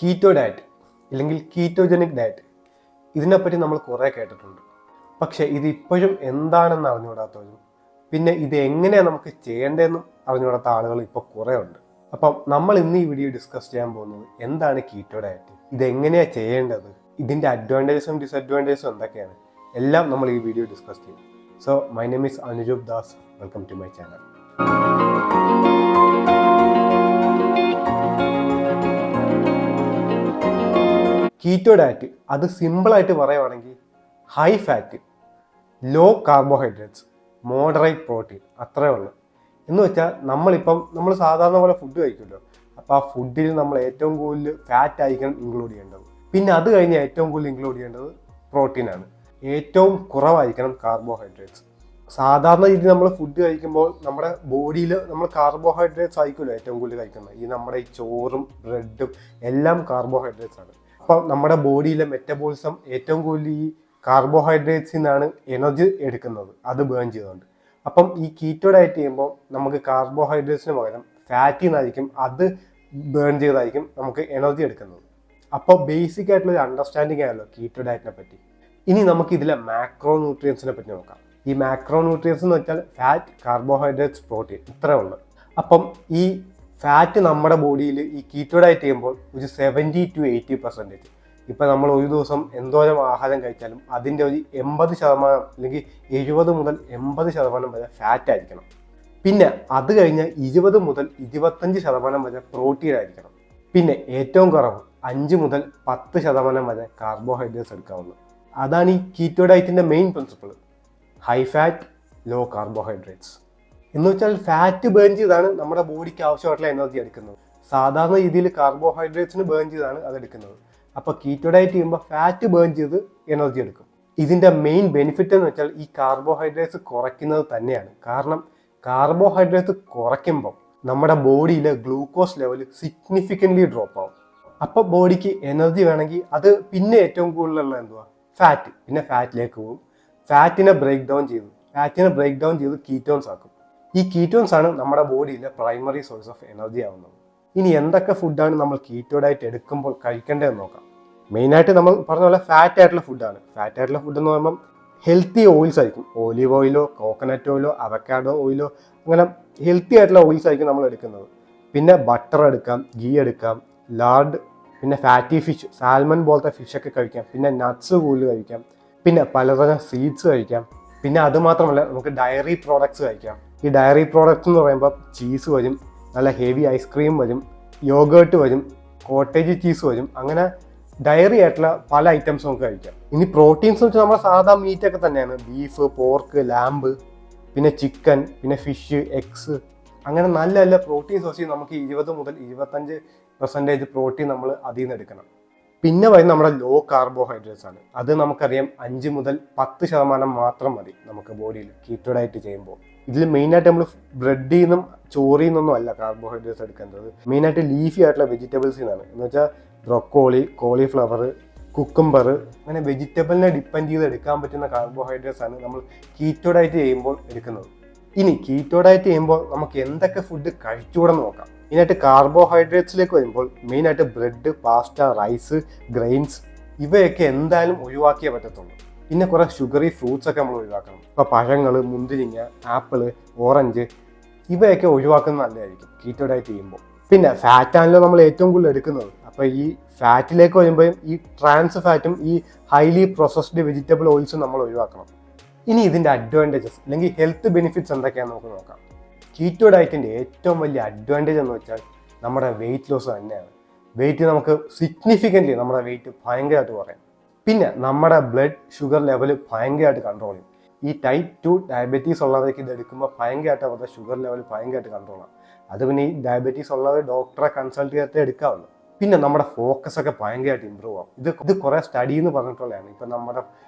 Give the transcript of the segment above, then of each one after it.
Keto diet അല്ലെങ്കിൽ ketogenic diet ഇതിനെപ്പറ്റി നമ്മൾ കുറേ കേട്ടിട്ടുണ്ട്. പക്ഷേ ഇത് ഇപ്പോഴും എന്താണെന്ന് അറിഞ്ഞുകൂടാത്തവരും പിന്നെ ഇത് എങ്ങനെയാണ് നമുക്ക് ചെയ്യേണ്ടതെന്നും അറിഞ്ഞുകൂടാത്ത ആളുകൾ ഇപ്പോൾ കുറേ ഉണ്ട്. അപ്പം നമ്മൾ ഇന്ന് ഈ വീഡിയോ ഡിസ്കസ് ചെയ്യാൻ പോകുന്നത് എന്താണ് കീറ്റോ ഡയറ്റ്, ഇതെങ്ങനെയാണ് ചെയ്യേണ്ടത്, ഇതിൻ്റെ അഡ്വാൻറ്റേജസും ഡിസഡ്വാൻറ്റേജസും എന്തൊക്കെയാണ്, എല്ലാം നമ്മൾ ഈ വീഡിയോ ഡിസ്കസ് ചെയ്യും. So my name is Anujob Das. Welcome to my channel. Keto diet അത് സിമ്പിളായിട്ട് പറയുവാണെങ്കിൽ high fat, low carbohydrates, moderate protein, അത്രേ ഉള്ളൂ. എന്ന് വെച്ചാൽ നമ്മൾ സാധാരണ പോലെ ഫുഡ് കഴിക്കുമല്ലോ, അപ്പോൾ ആ ഫുഡിൽ നമ്മൾ ഏറ്റവും കൂടുതൽ ഫാറ്റ് ആയിരിക്കണം ഇൻക്ലൂഡ് ചെയ്യേണ്ടത്. പിന്നെ അത് കഴിഞ്ഞ് ഏറ്റവും കൂടുതൽ ഇൻക്ലൂഡ് ചെയ്യേണ്ടത് പ്രോട്ടീനാണ്. ഏറ്റവും കുറവായിരിക്കണം കാർബോഹൈഡ്രേറ്റ്സ്. സാധാരണ രീതിയിൽ നമ്മൾ ഫുഡ് കഴിക്കുമ്പോൾ നമ്മുടെ ബോഡിയിൽ നമ്മൾ കാർബോഹൈഡ്രേറ്റ്സ് ആയിരിക്കുമല്ലോ ഏറ്റവും കൂടുതൽ കഴിക്കുന്നത്. നമ്മുടെ ഈ ചോറും ബ്രെഡും എല്ലാം കാർബോഹൈഡ്രേറ്റ്സ് ആണ്. അപ്പം നമ്മുടെ ബോഡിയിലെ മെറ്റബോളിസം ഏറ്റവും കൂടുതൽ ഈ കാർബോഹൈഡ്രേറ്റ്സിൽ നിന്നാണ് എനർജി എടുക്കുന്നത്, അത് ബേൺ ചെയ്തുകൊണ്ട്. അപ്പം ഈ കീറ്റോ ഡയറ്റ് ചെയ്യുമ്പോൾ നമുക്ക് കാർബോഹൈഡ്രേറ്റ്സിന് പകരം ഫാറ്റിൽ നിന്നായിരിക്കും, അത് ബേൺ ചെയ്തായിരിക്കും നമുക്ക് എനർജി എടുക്കുന്നത്. അപ്പോൾ ബേസിക് ആയിട്ടുള്ളൊരു അണ്ടർസ്റ്റാൻഡിങ് ആണല്ലോ കീറ്റോ ഡയറ്റിനെ പറ്റി. ഇനി നമുക്ക് ഇതിലെ മാക്രോ ന്യൂട്രിയൻസിനെ പറ്റി നോക്കാം. ഈ മാക്രോ ന്യൂട്രിയൻസ് എന്ന് വെച്ചാൽ ഫാറ്റ്, കാർബോഹൈഡ്രേറ്റ്സ്, പ്രോട്ടീൻ, ഇത്രേ ഉള്ളൂ. അപ്പം ഈ ഫാറ്റ് നമ്മുടെ ബോഡിയിൽ ഈ കീറ്റോ ഡയറ്റ് ചെയ്യുമ്പോൾ ഒരു 70 to 80%. ഇപ്പം നമ്മൾ ഒരു ദിവസം എന്തോരം ആഹാരം കഴിച്ചാലും അതിൻ്റെ ഒരു 80% അല്ലെങ്കിൽ 70 മുതൽ 80% വരെ ഫാറ്റ് ആയിരിക്കണം. പിന്നെ അത് കഴിഞ്ഞ് 20 മുതൽ 25% വരെ പ്രോട്ടീൻ ആയിരിക്കണം. പിന്നെ ഏറ്റവും കുറവ് 5 മുതൽ 10% വരെ കാർബോഹൈഡ്രേറ്റ്സ് എടുക്കാവുള്ളൂ. അതാണ് ഈ കീറ്റോ ഡയറ്റിൻ്റെ main principle, high fat, low carbohydrates. എന്ന് വെച്ചാൽ ഫാറ്റ് ബേൺ ചെയ്താണ് നമ്മുടെ ബോഡിക്ക് ആവശ്യമായിട്ടുള്ള എനർജി എടുക്കുന്നത്. സാധാരണ രീതിയിൽ കാർബോഹൈഡ്രേറ്റ്സിന് ബേൺ ചെയ്താണ് അത് എടുക്കുന്നത്. അപ്പോൾ കീറ്റോ ഡയറ്റ് ചെയ്യുമ്പോൾ ഫാറ്റ് ബേൺ ചെയ്ത് എനർജി എടുക്കും. ഇതിൻ്റെ മെയിൻ ബെനിഫിറ്റ് എന്ന് വെച്ചാൽ ഈ കാർബോഹൈഡ്രേറ്റ്സ് കുറയ്ക്കുന്നത് തന്നെയാണ്. കാരണം കാർബോഹൈഡ്രേറ്റ്സ് കുറയ്ക്കുമ്പോൾ നമ്മുടെ ബോഡിയിലെ ഗ്ലൂക്കോസ് ലെവൽ സിഗ്നിഫിക്കൻ്റ്ലി ഡ്രോപ്പ് ആവും. അപ്പോൾ ബോഡിക്ക് എനർജി വേണമെങ്കിൽ അത് പിന്നെ ഏറ്റവും കൂടുതലുള്ള എന്തുവാ, ഫാറ്റ്. പിന്നെ ഫാറ്റിലേക്ക് പോകും. ഫാറ്റിനെ ബ്രേക്ക് ഡൗൺ ചെയ്ത് കീറ്റോൺസ് ആക്കും. ഈ കീറ്റോൺസ് ആണ് നമ്മുടെ ബോഡിയിലെ പ്രൈമറി സോഴ്സ് ഓഫ് എനർജി ആവുന്നത്. ഇനി എന്തൊക്കെ ഫുഡാണ് നമ്മൾ കീറ്റോ ഡയറ്റ് എടുക്കുമ്പോൾ കഴിക്കേണ്ടതെന്ന് നോക്കാം. മെയിനായിട്ട് നമ്മൾ പറഞ്ഞ പോലെ ഫാറ്റ് ആയിട്ടുള്ള ഫുഡാണ്. ഫാറ്റ് ആയിട്ടുള്ള ഫുഡ് എന്ന് പറയുമ്പം ഹെൽത്തി ഓയിൽസ് ആയിരിക്കും. ഒലിവ് ഓയിലോ, കോക്കനട്ട് ഓയിലോ, അവക്കാഡോ ഓയിലോ, അങ്ങനെ ഹെൽത്തി ആയിട്ടുള്ള ഓയിൽസ് ആയിരിക്കും നമ്മൾ എടുക്കുന്നത്. പിന്നെ ബട്ടർ എടുക്കാം, ഗീ എടുക്കാം, ലാർഡ്, പിന്നെ ഫാറ്റി ഫിഷ്, സാൽമൺ പോലത്തെ ഫിഷൊക്കെ കഴിക്കാം. പിന്നെ നട്ട്സ് കൂടുതൽ കഴിക്കാം. പിന്നെ പലതരം സീഡ്സ് കഴിക്കാം. പിന്നെ അതുമാത്രമല്ല, നമുക്ക് ഡയറി പ്രോഡക്ട്സ് കഴിക്കാം. ഈ ഡയറി പ്രോഡക്ട്സ് എന്ന് പറയുമ്പോൾ ചീസ് വരും, നല്ല ഹെവി ഐസ്ക്രീം വരും, യോഗേർട്ട് വരും, കോട്ടേജ് ചീസ് വരും. അങ്ങനെ ഡയറി ആയിട്ടുള്ള പല ഐറ്റംസ് നമുക്ക് കഴിക്കാം. ഇനി പ്രോട്ടീൻസ് എന്ന് വെച്ചാൽ നമ്മുടെ സാധാ മീറ്റൊക്കെ തന്നെയാണ്. ബീഫ്, പോർക്ക്, ലാമ്പ്, പിന്നെ ചിക്കൻ, പിന്നെ ഫിഷ്, എഗ്സ്, അങ്ങനെ നല്ല നല്ല പ്രോട്ടീൻ സോഴ്സ് നമുക്ക് 20 മുതൽ 25% പ്രോട്ടീൻ നമ്മൾ അതിൽ നിന്ന് എടുക്കണം. പിന്നെ വരുന്ന നമ്മുടെ ലോ കാർബോഹൈഡ്രേറ്റ്സ് ആണ്. അത് നമുക്കറിയാം 5 മുതൽ 10% മാത്രം മതി നമുക്ക് ബോഡിയിൽ കീറ്റോ ഡയറ്റ് ചെയ്യുമ്പോൾ. ഇതിൽ മെയിനായിട്ട് നമ്മൾ ബ്രെഡിൽ നിന്നും ചോറിൽ നിന്നൊന്നും അല്ല കാർബോഹൈഡ്രേറ്റ്സ് എടുക്കേണ്ടത്. മെയിനായിട്ട് ലീഫി ആയിട്ടുള്ള വെജിറ്റബിൾസിൽ നിന്നാണ്. എന്ന് വെച്ചാൽ ബ്രൊക്കോളി, കോളിഫ്ലവർ, കുക്കുംബർ, അങ്ങനെ വെജിറ്റബിളിനെ ഡിപ്പെൻഡ് ചെയ്ത് എടുക്കാൻ പറ്റുന്ന കാർബോഹൈഡ്രേറ്റ്സ് ആണ് നമ്മൾ കീറ്റോ ഡയറ്റ് ചെയ്യുമ്പോൾ എടുക്കുന്നത്. ഇനി കീറ്റോ ഡയറ്റ് ചെയ്യുമ്പോൾ നമുക്ക് എന്തൊക്കെ ഫുഡ് കഴിച്ചുകൂടെന്ന് നോക്കാം. മെയിനായിട്ട് കാർബോഹൈഡ്രേറ്റ്സിലേക്ക് വരുമ്പോൾ മെയിനായിട്ട് ബ്രെഡ്, പാസ്റ്റ, റൈസ്, ഗ്രെയിൻസ്, ഇവയൊക്കെ എന്തായാലും ഒഴിവാക്കിയേ പറ്റത്തുള്ളൂ. പിന്നെ കുറേ ഷുഗറി ഫ്രൂട്ട്സ് ഒക്കെ നമ്മൾ ഒഴിവാക്കണം. ഇപ്പോൾ പഴങ്ങൾ, മുന്തിരിങ്ങ, ആപ്പിള്, ഓറഞ്ച്, ഇവയൊക്കെ ഒഴിവാക്കുന്നത് നല്ലതായിരിക്കും കീറ്റോ ഡയറ്റ് ചെയ്യുമ്പോൾ. പിന്നെ ഫാറ്റ് ആണല്ലോ നമ്മൾ ഏറ്റവും കൂടുതൽ എടുക്കുന്നത്. അപ്പോൾ ഈ ഫാറ്റിലേക്ക് വരുമ്പോഴും ഈ ട്രാൻസ് ഫാറ്റും ഈ ഹൈലി പ്രോസസ്ഡ് വെജിറ്റബിൾ ഓയിൽസും നമ്മൾ ഒഴിവാക്കണം. ഇനി ഇതിൻ്റെ അഡ്വാൻറ്റേജസ് അല്ലെങ്കിൽ ഹെൽത്ത് ബെനിഫിറ്റ്സ് എന്തൊക്കെയാണെന്ന് നമുക്ക് നോക്കാം. കീറ്റോ ഡയറ്റിൻ്റെ ഏറ്റവും വലിയ അഡ്വാൻറ്റേജ് എന്ന് വെച്ചാൽ നമ്മുടെ വെയിറ്റ് ലോസ് തന്നെയാണ്. നമുക്ക് സിഗ്നിഫിക്കൻ്റ്ലി നമ്മുടെ വെയിറ്റ് ഭയങ്കരമായിട്ട് കുറയും. പിന്നെ നമ്മുടെ ബ്ലഡ് ഷുഗർ ലെവൽ ഭയങ്കരമായിട്ട് കൺട്രോൾ ചെയ്യും. ഈ ടൈപ്പ് 2 ഡയബറ്റീസ് ഉള്ളവർക്ക് ഇത് എടുക്കുമ്പോൾ ഭയങ്കരമായിട്ട് അവരുടെ ഷുഗർ ലെവൽ ഭയങ്കരമായിട്ട് കൺട്രോളാണ്. അത് പിന്നെ ഈ ഡയബറ്റീസ് ഉള്ളവർ ഡോക്ടറെ കൺസൾട്ട് ചെയ്തിട്ടേ എടുക്കാവുള്ളൂ. പിന്നെ നമ്മുടെ ഫോക്കസ് ഒക്കെ ഭയങ്കരമായിട്ട് ഇമ്പ്രൂവ് ആവും. ഇത് കുറേ സ്റ്റഡി എന്ന് പറഞ്ഞിട്ടുള്ളതാണ്. ഇപ്പം നമ്മുടെ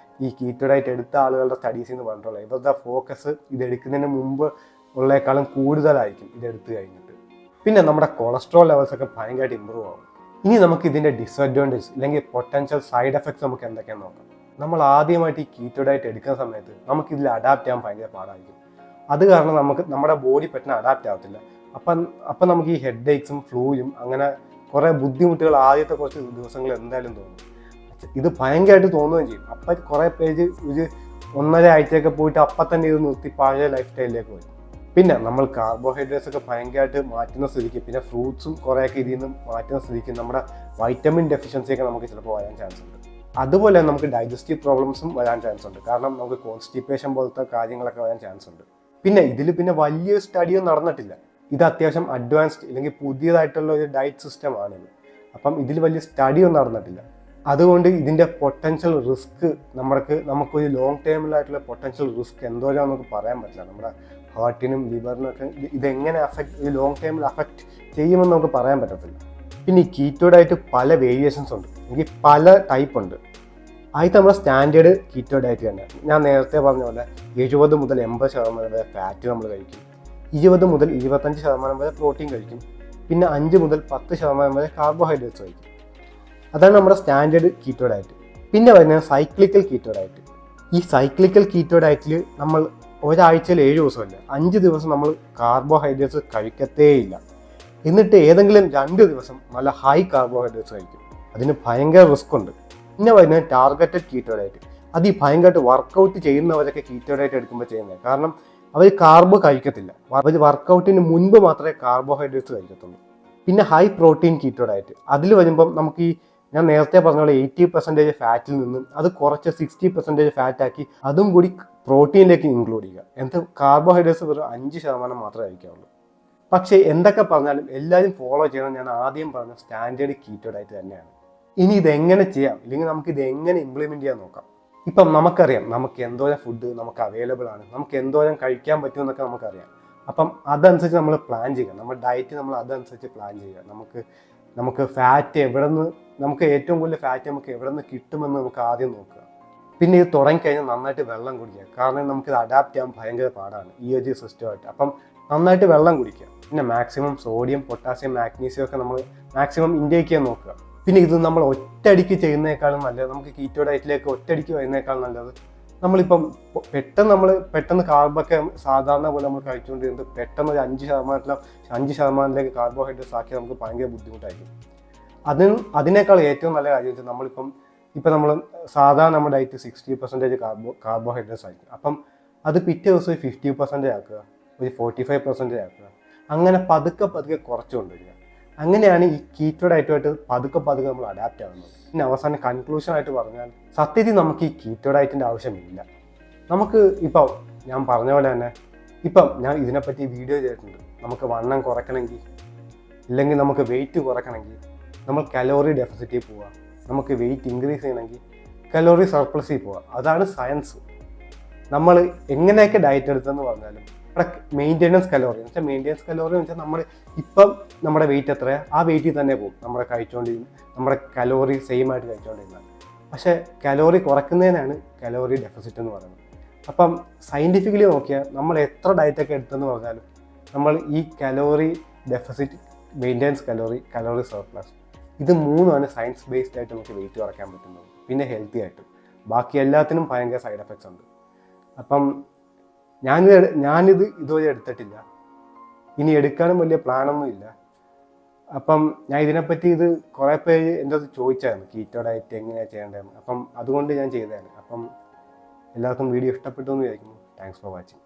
ഈ കീറ്റോ ഡയറ്റ് എടുത്ത ആളുകളുടെ സ്റ്റഡീസ് എന്ന് പറഞ്ഞിട്ടുള്ളത് ഇവരുടെ ഫോക്കസ് ഇത് എടുക്കുന്നതിന് മുമ്പ് ഉള്ളേക്കാളും കൂടുതലായിരിക്കും ഇതെടുത്ത് കഴിഞ്ഞിട്ട്. പിന്നെ നമ്മുടെ കൊളസ്ട്രോൾ ലെവൽസ് ഒക്കെ ഭയങ്കരമായിട്ട് ഇമ്പ്രൂവ് ആവും. ഇനി നമുക്ക് ഇതിൻ്റെ ഡിസഡ്വാൻറ്റേജ് അല്ലെങ്കിൽ പൊട്ടൻഷ്യൽ സൈഡ് എഫക്ട്സ് നമുക്ക് എന്തൊക്കെയാണെന്ന് നോക്കാം. നമ്മൾ ആദ്യമായിട്ട് ഈ കീറ്റോ ഡയറ്റ് എടുക്കുന്ന സമയത്ത് നമുക്ക് ഇതിൽ അഡാപ്റ്റ് ചെയ്യാൻ ഭയങ്കര പാടായിരിക്കും. അത് കാരണം നമുക്ക് നമ്മുടെ ബോഡി പെട്ടെന്ന് അഡാപ്റ്റ് ആവത്തില്ല. അപ്പം നമുക്ക് ഈ ഹെഡ് ഏക്സും ഫ്ലൂയും അങ്ങനെ കുറേ ബുദ്ധിമുട്ടുകൾ ആദ്യത്തെ കുറച്ച് ദിവസങ്ങൾ എന്തായാലും തോന്നും. ഇത് ഭയങ്കരമായിട്ട് തോന്നുകയും ചെയ്യും. അപ്പം കുറേ പേജ് ഒരു 1.5 ആഴ്ചയൊക്കെ പോയിട്ട് അപ്പം തന്നെ ഇത് നിർത്തി പഴയ ലൈഫ് സ്റ്റൈലിലേക്ക് വരും. പിന്നെ നമ്മൾ കാർബോഹൈഡ്രേറ്റ്സ് ഒക്കെ ഭയങ്കരമായിട്ട് മാറ്റുന്ന സ്ഥിതിക്ക്, പിന്നെ ഫ്രൂട്ട്സും കുറേയൊക്കെ ഇതിൽ നിന്ന് മാറ്റുന്ന സ്ഥിതിക്ക് നമ്മുടെ വൈറ്റമിൻ ഡെഫിഷ്യൻസിയൊക്കെ നമുക്ക് ചിലപ്പോൾ വരാൻ ചാൻസ് ഉണ്ട്. അതുപോലെ നമുക്ക് ഡൈജസ്റ്റീവ് പ്രോബ്ലംസും വരാൻ ചാൻസ് ഉണ്ട്. കാരണം നമുക്ക് കോൺസ്റ്റിപ്പേഷൻ പോലത്തെ കാര്യങ്ങളൊക്കെ വരാൻ ചാൻസ് ഉണ്ട്. പിന്നെ ഇതിൽ വലിയൊരു സ്റ്റഡിയും നടന്നിട്ടില്ല. ഇത് അത്യാവശ്യം അഡ്വാൻസ്ഡ് അല്ലെങ്കിൽ പുതിയതായിട്ടുള്ള ഒരു ഡയറ്റ് സിസ്റ്റം ആണിത്. അപ്പം ഇതിൽ വലിയ സ്റ്റഡിയൊന്നും നടന്നിട്ടില്ല. അതുകൊണ്ട് ഇതിൻ്റെ പൊട്ടൻഷ്യൽ റിസ്ക് നമുക്കൊരു ലോങ് ടേമിലായിട്ടുള്ള പൊട്ടൻഷ്യൽ റിസ്ക് എന്തോരം നമുക്ക് പറയാൻ പറ്റില്ല. നമ്മുടെ ഹാർട്ടിനും ലിവറിനൊക്കെ ഇതെങ്ങനെ ഈ ലോങ് ടേമിൽ അഫക്റ്റ് ചെയ്യുമെന്ന് നമുക്ക് പറയാൻ പറ്റത്തില്ല. പിന്നെ ഈ കീറ്റോ ഡയറ്റ് പല വേരിയേഷൻസ് ഉണ്ട്, എനിക്ക് പല ടൈപ്പ് ഉണ്ട്. ആദ്യത്തെ നമ്മുടെ സ്റ്റാൻഡേർഡ് കീറ്റോ ഡയറ്റ് തന്നെ. ഞാൻ നേരത്തെ പറഞ്ഞ പോലെ 70 മുതൽ 80% വരെ ഫാറ്റ് നമ്മൾ കഴിക്കും, 20 മുതൽ 25% വരെ പ്രോട്ടീൻ കഴിക്കും, പിന്നെ 5 മുതൽ 10% വരെ കാർബോഹൈഡ്രേറ്റ്സ് കഴിക്കും. അതാണ് നമ്മുടെ സ്റ്റാൻഡേർഡ് കീറ്റോ ഡയറ്റ്. പിന്നെ വരുന്നത് സൈക്ലിക്കൽ കീറ്റോ ഡയറ്റ്. ഈ സൈക്ലിക്കൽ കീറ്റോ ഡയറ്റിൽ നമ്മൾ ഒരാഴ്ചയിൽ 7 ദിവസമല്ല, 5 ദിവസം നമ്മൾ കാർബോഹൈഡ്രേറ്റ്സ് കഴിക്കത്തേയില്ല. എന്നിട്ട് ഏതെങ്കിലും 2 ദിവസം നല്ല ഹൈ കാർബോഹൈഡ്രേറ്റ്സ് കഴിക്കും. അതിന് ഭയങ്കര റിസ്ക് ഉണ്ട്. പിന്നെ വരുന്നത് ടാർഗറ്റഡ് കീറ്റോ ഡയറ്റ്. അത് ഈ ഭയങ്കരമായിട്ട് വർക്കൗട്ട് ചെയ്യുന്നവരൊക്കെ കീറ്റോ ഡയറ്റ് എടുക്കുമ്പോൾ ചെയ്യുന്നത്. കാരണം അവർ കാർബ് കഴിക്കത്തില്ല, അവർ വർക്കൗട്ടിന് മുൻപ് മാത്രമേ കാർബോഹൈഡ്രേറ്റ്സ് കഴിക്കത്തുള്ളൂ. പിന്നെ ഹൈ പ്രോട്ടീൻ കീറ്റോ ഡയറ്റ്. അതിൽ വരുമ്പം നമുക്ക് ഞാൻ നേരത്തെ പറഞ്ഞ പോലെ 80% ഫാറ്റിൽ നിന്നും അത് കുറച്ച് 60% ഫാറ്റാക്കി അതും കൂടി പ്രോട്ടീനിലേക്ക് ഇൻക്ലൂഡ് ചെയ്യുക. എന്നിട്ട് കാർബോഹൈഡ്രേറ്റ്സ് വെറും 5% മാത്രമേ കഴിക്കാവുള്ളൂ. പക്ഷേ എന്തൊക്കെ പറഞ്ഞാലും എല്ലാവരും ഫോളോ ചെയ്യണം ഞാൻ ആദ്യം പറഞ്ഞ സ്റ്റാൻഡേർഡ് കീറ്റോ ഡയറ്റ് തന്നെയാണ്. ഇനി ഇതെങ്ങനെ ചെയ്യാം, ഇല്ലെങ്കിൽ നമുക്ക് ഇത് എങ്ങനെ ഇംപ്ലിമെൻറ്റ് ചെയ്യാൻ നോക്കാം. ഇപ്പം നമുക്കറിയാം നമുക്ക് എന്തോരം ഫുഡ് നമുക്ക് അവൈലബിൾ ആണ്, നമുക്ക് എന്തോരം കഴിക്കാൻ പറ്റുമെന്നൊക്കെ നമുക്കറിയാം. അപ്പം അതനുസരിച്ച് നമ്മൾ പ്ലാൻ ചെയ്യുക, നമ്മുടെ ഡയറ്റ് നമ്മൾ അതനുസരിച്ച് പ്ലാൻ ചെയ്യുക. നമുക്ക് ഫാറ്റ് നമുക്ക് ഏറ്റവും കൂടുതൽ ഫാറ്റ് നമുക്ക് എവിടെ നിന്ന് കിട്ടുമെന്ന് നമുക്ക് ആദ്യം നോക്കുക. പിന്നെ ഇത് തുടങ്ങിക്കഴിഞ്ഞാൽ നന്നായിട്ട് വെള്ളം കുടിക്കുക. കാരണം നമുക്കിത് അഡാപ്റ്റ് ചെയ്യാൻ ഭയങ്കര പാടാണ് ഈ ഒരു സിസ്റ്റമായിട്ട്. അപ്പം നന്നായിട്ട് വെള്ളം കുടിക്കുക. പിന്നെ മാക്സിമം സോഡിയം, പൊട്ടാസ്യം, മാഗ്നീഷ്യം ഒക്കെ നമ്മൾ മാക്സിമം ഇൻടേക്ക് ചെയ്യാൻ നോക്കുക. പിന്നെ ഇത് നമ്മൾ ഒറ്റയടിക്ക് ചെയ്യുന്നതിനേക്കാളും നല്ലത്, നമുക്ക് കീറ്റോ ഡയറ്റിലേക്ക് ഒറ്റയടിക്ക് വരുന്നതിനേക്കാളും നല്ലത് നമ്മളിപ്പം പെട്ടെന്ന് കാർബൊക്കെ സാധാരണ പോലെ നമ്മൾ കഴിച്ചുകൊണ്ടിരുന്നത് പെട്ടെന്ന് ഒരു 5% കാർബോഹൈഡ്രേറ്റ്സ് ആക്കി നമുക്ക് ഭയങ്കര ബുദ്ധിമുട്ടായിരിക്കും. അതിനേക്കാൾ ഏറ്റവും നല്ല കാര്യം വെച്ചാൽ നമ്മൾ സാധാരണ നമ്മുടെ ഡയറ്റ് 60% കാർബോഹൈഡ്രേറ്റ്സ് ആയിരിക്കും. അപ്പം അത് പിറ്റേ ദിവസം 50% ആക്കുക, ഒരു 45% ആക്കുക. അങ്ങനെ പതുക്കെ കുറച്ച് കൊണ്ടുവരിക. അങ്ങനെയാണ് ഈ കീറ്റോ ഡയറ്റുമായിട്ട് പതുക്കെ നമ്മൾ അഡാപ്റ്റ് ആവുന്നത്. പിന്നെ അവസാനം കൺക്ലൂഷൻ ആയിട്ട് പറഞ്ഞാൽ സത്യത്തിൽ നമുക്ക് ഈ കീറ്റോ ഡയറ്റിൻ്റെ ആവശ്യമില്ല. നമുക്ക് ഇപ്പം ഞാൻ പറഞ്ഞ പോലെ തന്നെ ഞാൻ ഇതിനെപ്പറ്റി വീഡിയോ ചെയ്തിട്ടുണ്ട്. നമുക്ക് വണ്ണം കുറയ്ക്കണമെങ്കിൽ, ഇല്ലെങ്കിൽ നമുക്ക് വെയിറ്റ് കുറയ്ക്കണമെങ്കിൽ നമ്മൾ കലോറി ഡെഫിസിറ്റിൽ പോവുക. നമുക്ക് വെയിറ്റ് ഇൻക്രീസ് ചെയ്യണമെങ്കിൽ കലോറി സർപ്ലസിൽ പോവുക. അതാണ് സയൻസ്. നമ്മൾ എങ്ങനെയൊക്കെ ഡയറ്റ് എടുത്തെന്ന് പറഞ്ഞാലും ഇവിടെ മെയിൻ്റെനൻസ് കലോറി എന്ന് വെച്ചാൽ നമ്മൾ ഇപ്പം നമ്മുടെ വെയിറ്റ് എത്രയാണ് ആ വെയിറ്റിൽ തന്നെ പോകും നമ്മുടെ കലോറി സെയിം ആയിട്ട് കഴിച്ചുകൊണ്ടിരുന്നത്. പക്ഷേ കലോറി കുറയ്ക്കുന്നതിനാണ് കലോറി ഡെഫിസിറ്റ് എന്ന് പറയുന്നത്. അപ്പം സയൻറ്റിഫിക്കലി നോക്കിയാൽ നമ്മൾ എത്ര ഡയറ്റൊക്കെ എടുത്തെന്ന് പറഞ്ഞാലും നമ്മൾ ഈ calorie deficit, maintenance calorie surplus, ഇത് മൂന്നുമാണ് സയൻസ് ബേസ്ഡ് ആയിട്ട് നമുക്ക് വെയിറ്റ് കുറയ്ക്കാൻ പറ്റുന്നത്. പിന്നെ ഹെൽത്തി ആയിട്ട് ബാക്കി എല്ലാത്തിനും ഭയങ്കര സൈഡ് എഫക്ട്സ് ഉണ്ട്. അപ്പം ഞാനിത് ഇതുവരെ എടുത്തിട്ടില്ല, ഇനി എടുക്കാനും വലിയ പ്ലാനൊന്നും ഇല്ല. അപ്പം ഞാൻ ഇതിനെപ്പറ്റി കുറേ പേര് എൻ്റെ അടുത്ത് ചോദിച്ചായിരുന്നു കീറ്റോ ഡയറ്റ് എങ്ങനെയാണ് ചെയ്യേണ്ടതെന്ന്. അപ്പം അതുകൊണ്ട് ഞാൻ ചെയ്തതാണ്. അപ്പം എല്ലാവർക്കും വീഡിയോ ഇഷ്ടപ്പെട്ടു എന്ന് വിചാരിക്കുന്നു. Thanks for watching.